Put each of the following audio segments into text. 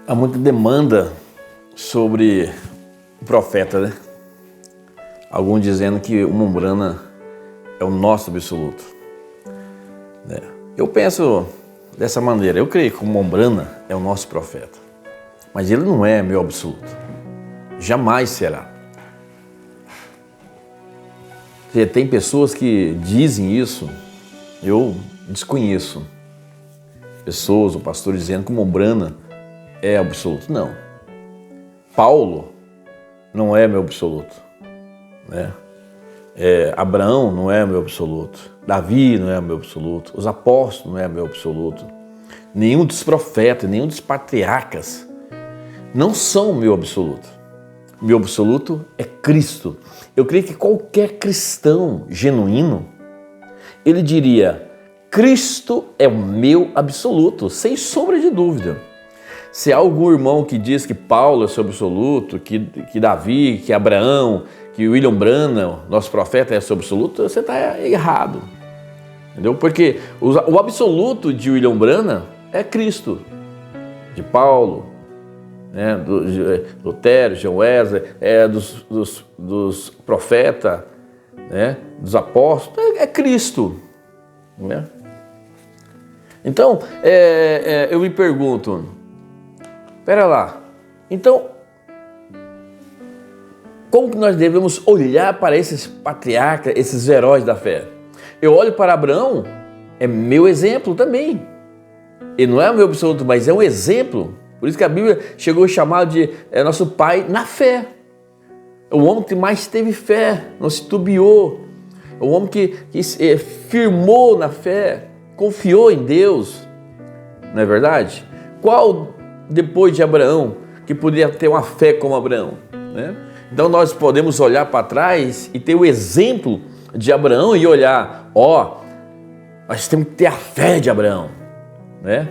Há muita demanda sobre o profeta, né? Alguns dizendo que o Mombrana é o nosso absoluto, né? Eu penso dessa maneira, eu creio que o Mombrana é o nosso profeta, mas ele não é meu absoluto, jamais será. Tem pessoas que dizem isso, eu desconheço. Pessoas, o pastor dizendo que o Mombrana é absoluto. Não. Paulo não é meu absoluto, né? Abraão não é meu absoluto. Davi não é meu absoluto. Os apóstolos não é meu absoluto. Nenhum dos profetas, nenhum dos patriarcas não são meu absoluto. Meu absoluto é Cristo. Eu creio que qualquer cristão genuíno, ele diria: Cristo é o meu absoluto, sem sombra de dúvida. Se há algum irmão que diz que Paulo é seu absoluto, que Davi, que Abraão, que William Branham, nosso profeta, é seu absoluto, você está errado. Entendeu? Porque o absoluto de William Branham é Cristo, de Paulo, né, do Lutero, John Wesley, dos profetas, né, dos apóstolos, é Cristo. Né? Então, eu me pergunto, espera lá, então, como que nós devemos olhar para esses patriarcas, esses heróis da fé? Eu olho para Abraão, é meu exemplo também. Ele não é o meu absoluto, mas é um exemplo. Por isso que a Bíblia chegou a chamar de nosso pai na fé. É o homem que mais teve fé, não se titubeou. É o homem que firmou na fé, confiou em Deus. Não é verdade? Qual, depois de Abraão, que poderia ter uma fé como Abraão? Né? Então nós podemos olhar para trás e ter o exemplo de Abraão e olhar, nós temos que ter a fé de Abraão, né?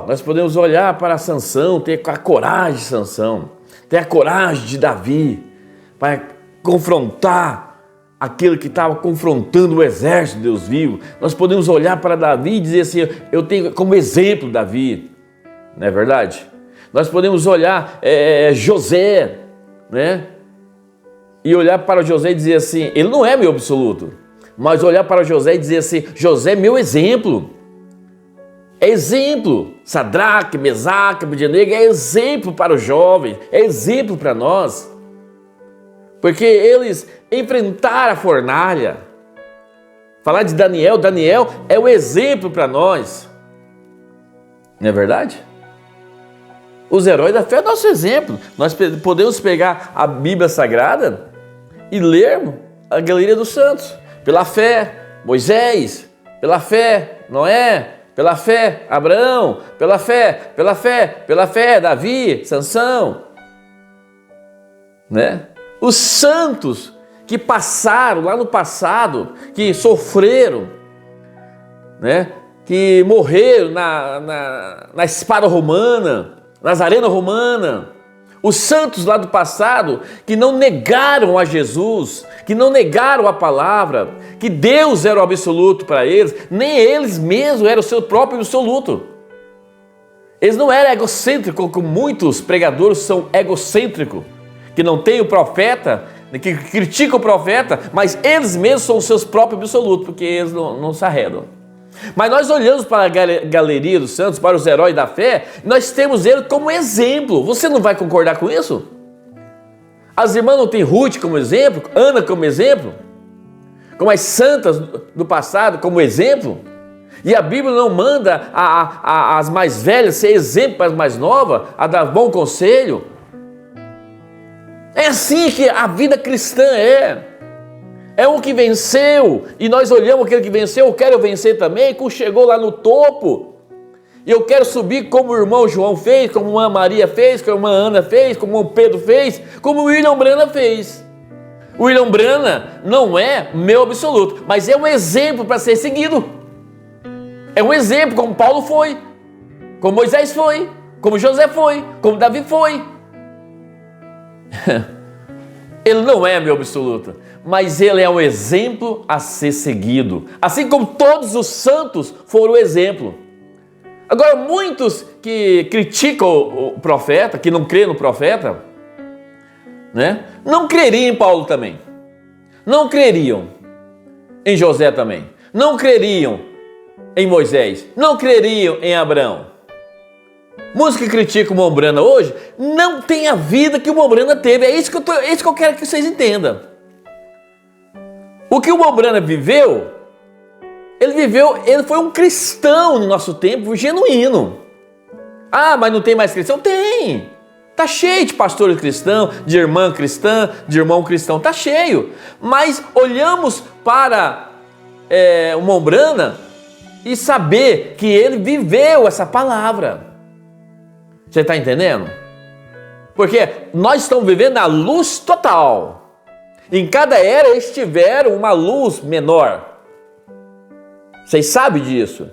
Nós podemos olhar para Sansão, ter a coragem de Sansão, ter a coragem de Davi, para confrontar aquele que estava confrontando o exército de Deus vivo. Nós podemos olhar para Davi e dizer assim, eu tenho como exemplo Davi, não é verdade? Nós podemos olhar José, né? E olhar para José e dizer assim, ele não é meu absoluto, mas olhar para José e dizer assim, José é meu exemplo. É exemplo. Sadraque, Mesaque, Abednego é exemplo para os jovens, é exemplo para nós. Porque eles enfrentaram a fornalha. Falar de Daniel é o exemplo para nós. Não é verdade? Os heróis da fé é nosso exemplo. Nós podemos pegar a Bíblia Sagrada e lermos a galeria dos santos. Pela fé, Moisés. Pela fé, Noé. Pela fé, Abraão. Pela fé, Davi, Sansão. Né? Os santos que passaram lá no passado, que sofreram, né? Que morreram na espada romana, nas arenas romanas, os santos lá do passado que não negaram a Jesus, que não negaram a palavra, que Deus era o absoluto para eles, nem eles mesmos eram o seu próprio absoluto. Eles não eram egocêntricos, como muitos pregadores são egocêntricos, que não tem o profeta, que criticam o profeta, mas eles mesmos são os seus próprios absolutos, porque eles não se arredam. Mas nós olhamos para a galeria dos santos, para os heróis da fé, nós temos eles como exemplo. Você não vai concordar com isso? As irmãs não têm Ruth como exemplo, Ana como exemplo, como as santas do passado como exemplo? E a Bíblia não manda as mais velhas ser exemplo para as mais novas, a dar bom conselho? É assim que a vida cristã é. É um que venceu, e nós olhamos aquele que venceu, eu quero vencer também, que chegou lá no topo, e eu quero subir como o irmão João fez, como a irmã Maria fez, como a irmã Ana fez, como o Pedro fez, como o William Branham fez. O William Branham não é meu absoluto, mas é um exemplo para ser seguido. É um exemplo como Paulo foi, como Moisés foi, como José foi, como Davi foi. Ele não é meu absoluto, mas ele é um exemplo a ser seguido. Assim como todos os santos foram exemplo. Agora, muitos que criticam o profeta, que não crê no profeta, né, não creriam em Paulo também. Não creriam em José também. Não creriam em Moisés. Não creriam em Abraão. Muitos que criticam o Mombrana hoje não têm a vida que o Mombrana teve. É isso que eu quero que vocês entendam. O que o Mombrana viveu, ele foi um cristão no nosso tempo, genuíno. Ah, mas não tem mais cristão? Tem! Tá cheio de pastores cristãos, de irmã cristã, de irmão cristão, tá cheio. Mas olhamos para o Mombrana e saber que ele viveu essa palavra. Você está entendendo? Porque nós estamos vivendo a luz total. Em cada era eles tiveram uma luz menor. Vocês sabem disso.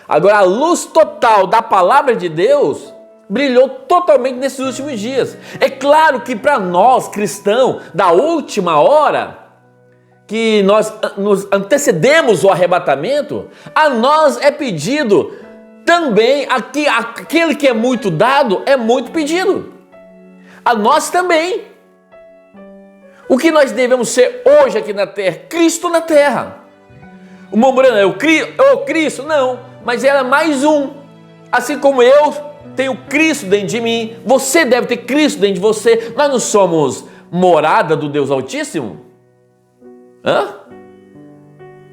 Agora a luz total da palavra de Deus brilhou totalmente nesses últimos dias. É claro que para nós cristãos da última hora, que nós nos antecedemos o arrebatamento, a nós é pedido também, aquele que é muito dado é muito pedido. A nós também. O que nós devemos ser hoje aqui na terra? Cristo na terra. O Mombrana é o Cristo? Não, mas ela é mais um. Assim como eu tenho Cristo dentro de mim, você deve ter Cristo dentro de você. Nós não somos morada do Deus Altíssimo? Hã?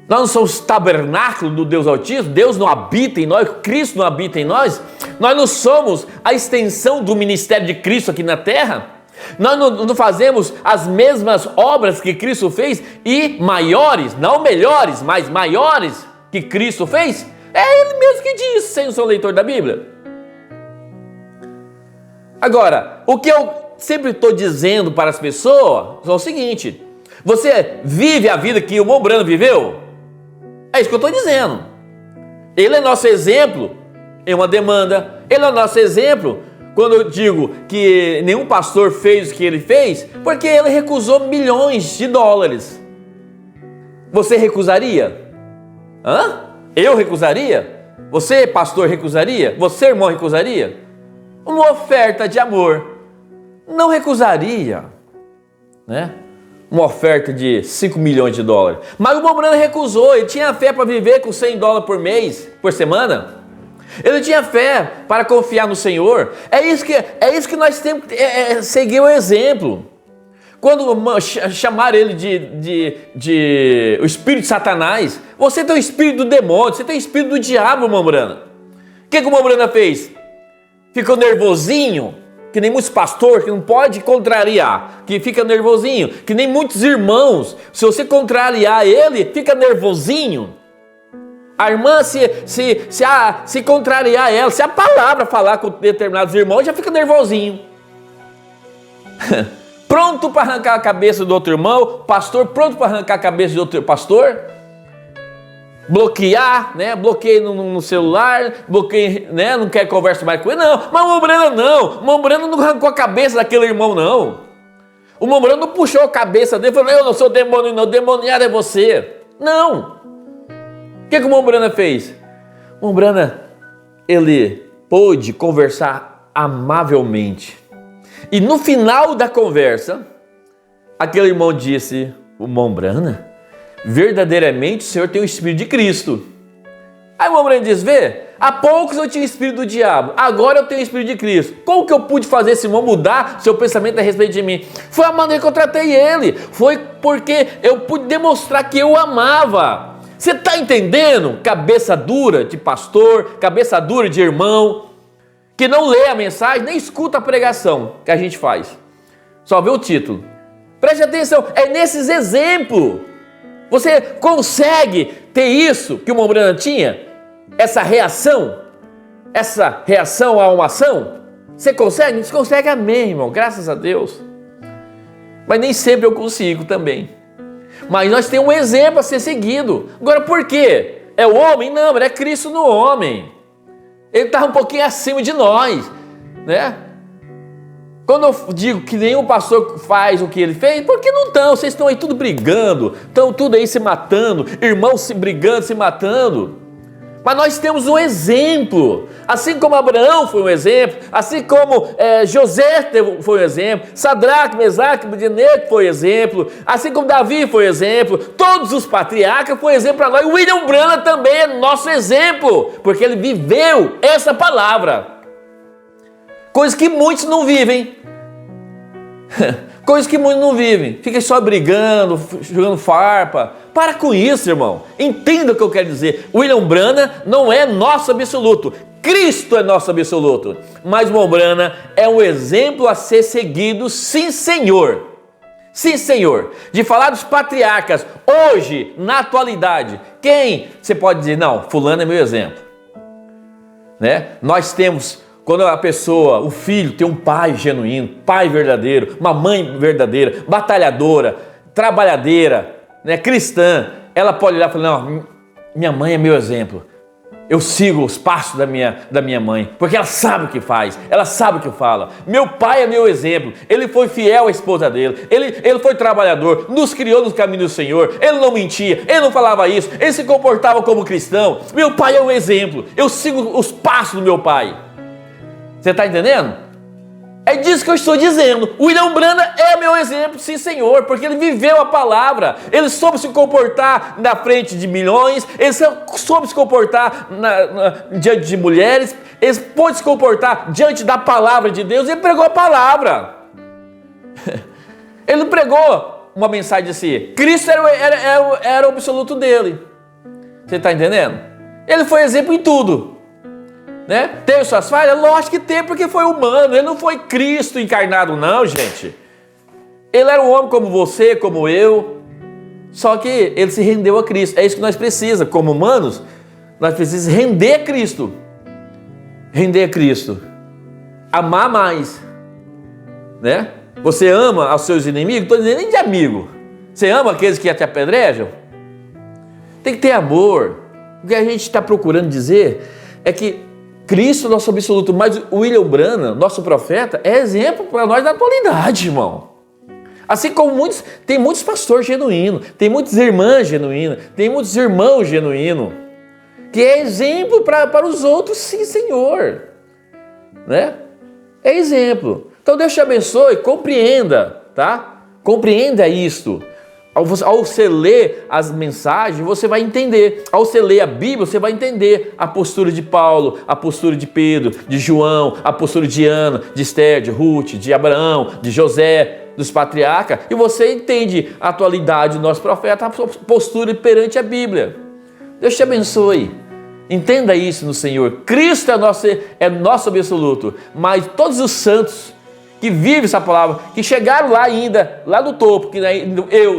Nós não somos tabernáculo do Deus Altíssimo? Deus não habita em nós, Cristo não habita em nós? Nós não somos a extensão do ministério de Cristo aqui na terra? Nós não fazemos as mesmas obras que Cristo fez e maiores, não melhores, mas maiores que Cristo fez? É Ele mesmo que diz, sem o seu leitor da Bíblia. Agora, o que eu sempre estou dizendo para as pessoas é o seguinte: você vive a vida que o Mombrana viveu? É isso que eu estou dizendo. Ele é nosso exemplo em uma demanda. Ele é nosso exemplo quando eu digo que nenhum pastor fez o que ele fez, porque ele recusou milhões de dólares. Você recusaria? Hã? Eu recusaria? Você, pastor, recusaria? Você, irmão, recusaria? Uma oferta de amor. Não recusaria, né? Uma oferta de 5 milhões de dólares. Mas o Mombrana recusou. Ele tinha fé para viver com 100 dólares por mês, por semana. Ele tinha fé para confiar no Senhor. É isso que nós temos que seguir o exemplo. Quando chamar ele de o espírito de Satanás, você tem o espírito do demônio, você tem o espírito do diabo, Mombrana. O que o Mombrana fez? Ficou nervosinho, que nem muitos pastores que não pode contrariar, que fica nervosinho, que nem muitos irmãos, se você contrariar ele, fica nervosinho. A irmã, se contrariar ela, se a palavra falar com determinados irmãos, já fica nervosinho. Pronto para arrancar a cabeça do outro irmão, pastor pronto para arrancar a cabeça do outro pastor. Bloquear, né? Bloqueia no celular, bloqueia, né? Não quer conversa mais com ele, não. Mas o Mombrana não. O Mombrana não arrancou a cabeça daquele irmão, não. O Mombrana não puxou a cabeça dele e falou: eu não sou demônio, não. Demoniado é você. Não. O que o Mombrana fez? O Mombrana, ele pôde conversar amavelmente. E no final da conversa, aquele irmão disse: o Mombrana, verdadeiramente o Senhor tem o Espírito de Cristo. Aí o Mombrana diz: vê, há poucos eu tinha o Espírito do diabo, agora eu tenho o Espírito de Cristo. Como que eu pude fazer esse irmão mudar seu pensamento a respeito de mim? Foi a maneira que eu tratei ele, foi porque eu pude demonstrar que eu amava. Você está entendendo? Cabeça dura de pastor, cabeça dura de irmão, que não lê a mensagem, nem escuta a pregação que a gente faz. Só vê o título. Preste atenção, é nesses exemplos. Você consegue ter isso que o Mombrana tinha? Essa reação a uma ação? Você consegue? Você consegue, amém, irmão, graças a Deus. Mas nem sempre eu consigo também. Mas nós temos um exemplo a ser seguido. Agora, por quê? É o homem? Não, é Cristo no homem. Ele está um pouquinho acima de nós, né? Quando eu digo que nenhum pastor faz o que ele fez, por que não estão? Vocês estão aí tudo brigando, estão tudo aí se matando, irmãos se brigando, se matando. Mas nós temos um exemplo, assim como Abraão foi um exemplo, assim como José foi um exemplo, Sadraque, Mesaque, Abednego foi exemplo, assim como Davi foi exemplo, todos os patriarcas foi exemplo para nós. William Branham também é nosso exemplo, porque ele viveu essa palavra, coisas que muitos não vivem. Coisas que muitos não vivem, fica só brigando, jogando farpa. Para com isso, irmão. Entenda o que eu quero dizer. William Branham não é nosso absoluto. Cristo é nosso absoluto. Mas William Branham é um exemplo a ser seguido, sim, senhor. Sim, senhor. De falar dos patriarcas, hoje, na atualidade, quem você pode dizer, não, fulano é meu exemplo. Né? Nós temos... Quando a pessoa, o filho, tem um pai genuíno, pai verdadeiro, uma mãe verdadeira, batalhadora, trabalhadeira, né, cristã, ela pode olhar e falar, não, minha mãe é meu exemplo. Eu sigo os passos da minha mãe, porque ela sabe o que faz, ela sabe o que fala. Meu pai é meu exemplo, ele foi fiel à esposa dele, ele foi trabalhador, nos criou no caminho do Senhor, ele não mentia, ele não falava isso, ele se comportava como cristão. Meu pai é um exemplo, eu sigo os passos do meu pai. Você está entendendo? É disso que eu estou dizendo. William Branham é meu exemplo, sim, senhor, porque ele viveu a palavra, ele soube se comportar na frente de milhões, ele soube se comportar diante de mulheres, ele pôde se comportar diante da palavra de Deus, ele pregou a palavra. Ele não pregou uma mensagem assim, Cristo era o absoluto dele. Você está entendendo? Ele foi exemplo em tudo. Né? Teve suas falhas? Lógico que tem, porque foi humano, ele não foi Cristo encarnado não, gente. Ele era um homem como você, como eu, só que ele se rendeu a Cristo. É isso que nós precisamos, como humanos, nós precisamos render a Cristo. Render a Cristo. Amar mais. Né? Você ama aos seus inimigos? Não estou dizendo nem de amigo. Você ama aqueles que te apedrejam? Tem que ter amor. O que a gente está procurando dizer é que Cristo é nosso absoluto, mas o William Branham, nosso profeta, é exemplo para nós da atualidade, irmão. Assim como tem muitos pastores genuínos, tem muitas irmãs genuínas, tem muitos irmãos genuínos, que é exemplo para os outros, sim, Senhor. Né? É exemplo. Então Deus te abençoe, compreenda, tá? Compreenda isto. Ao você ler as mensagens, você vai entender. Ao você ler a Bíblia, você vai entender a postura de Paulo, a postura de Pedro, de João, a postura de Ana, de Esther, de Ruth, de Abraão, de José, dos patriarcas. E você entende a atualidade do nosso profeta, a postura perante a Bíblia. Deus te abençoe. Entenda isso no Senhor. Cristo é nosso absoluto, mas todos os santos que vivem essa palavra, que chegaram lá ainda, lá no topo, que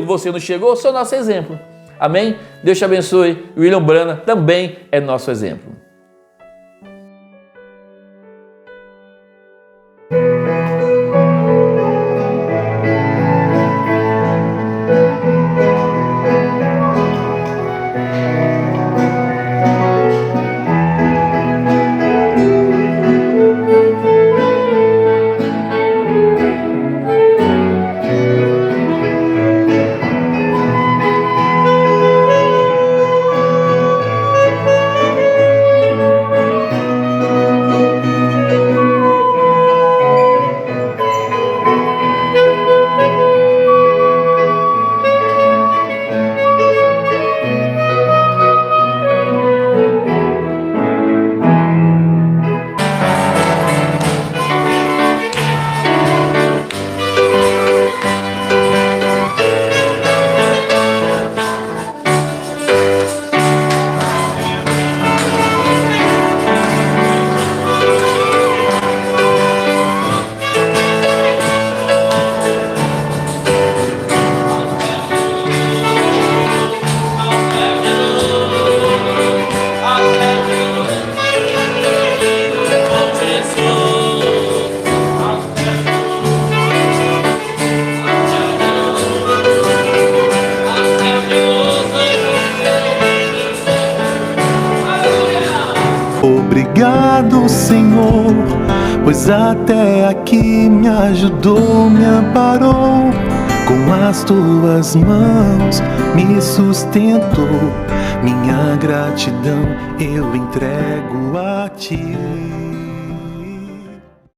você não chegou, são nosso exemplo. Amém? Deus te abençoe. William Branham também é nosso exemplo. Obrigado, Senhor, pois até aqui me ajudou, me amparou. com as tuas mãos me sustentou. Minha gratidão eu entrego a ti.